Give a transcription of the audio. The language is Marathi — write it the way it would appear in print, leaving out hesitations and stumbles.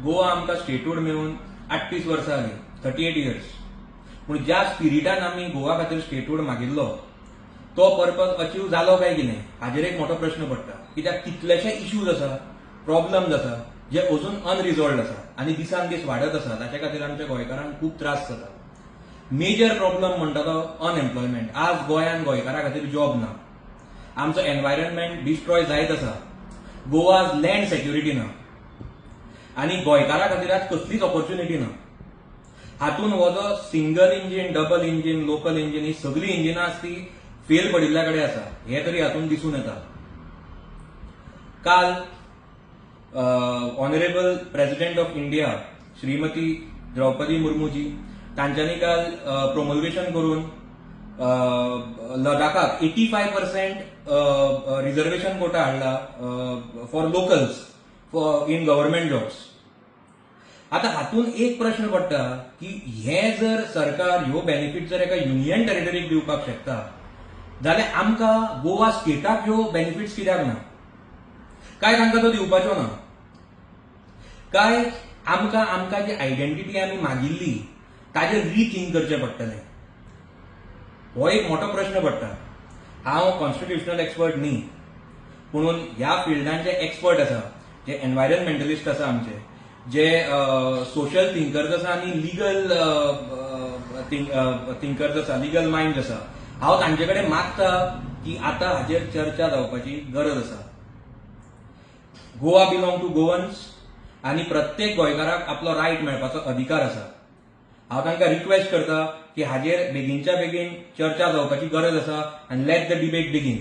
गोवा आमकां स्टेटहूड मेळून 38 वर्सां जाली, 38 इयर्स. पूण ज्या स्पिरिटान आमी गोवा खातीर स्टेटहूड मागिल्लो तो पर्पज अचीव जालो काय कितें हाजेर एक मोठो प्रश्न पडटा. कित्याक कितलेशे इश्यूज आसा, प्रॉब्लम्स आसा जे अजून अनरिजॉल्वड आसा आनी दिसान दीस वाडत आसा. ताचे खातीर आमच्या गोंयकारांक खूब त्रास जाता. मेजर प्रॉब्लम म्हणटा तो अनएम्प्लॉयमेंट. आज गोंयान गोंयकारां खातीर जॉब ना. आमचो एनवायरनमेंट डिस्ट्रॉय जायत आसा. गोवाज लँड सेक्युरिटी ना आनी गोंयकारां खातीर आज कसलीच ऑपॉर्च्युनिटी ना. हातून हो जो single engine, double engine, local engine ही सगळी इंजिनां आसा ती फेल पडिल्ल्या कडेन आसा हे तरी हातून दिसून येता. काल honourable president of India Shrimati Droupadi Murmu ji तांच्यांनी काल प्रोमल्गेशन करून लडाखाक 85% रिझर्वेशन कोटा हाडला for locals in government jobs. आता हातून एक प्रश्न पडटा की हे जर सरकार ह्यो बेनिफिट जर एका युनियन टेरिटरीक दिवपाक शकता जाल्यार आमकां गोवा स्टेटाक ह्यो बेनिफिट्स कित्याक ना? काय तांकां तो दिवपाचो ना? काय आमकां जी आयडेंटिटी आमी मागिल्ली ताजेर रिथिंक करचें पडटलें? हो एक मोठो प्रश्न पडटा. हांव कॉन्स्टिट्युशनल एक्सपर्ट न्ही, पुणून ह्या फिल्डान जे एक्सपर्ट आसा, जे एनवायरनमेंटलिस्ट आसा आमचे, जे सोशल थिंकर्स आसा आनी लिगल थिंकर्स आसा, लिगल मायंड आसा, हांव तांचे कडेन मागता की आतां हाजेर चर्चा जावपाची गरज आसा. गोवा बिलोंग टू गोवन्स आनी प्रत्येक गोंयकाराक आपलो रायट मेळपाचो अधिकार आसा. हांव तांकां रिक्वेस्ट करता की हाजेर बेगीनच्या बेगीन चर्चा जावपाची गरज आसा आनी लेट द डिबेट बिगीन.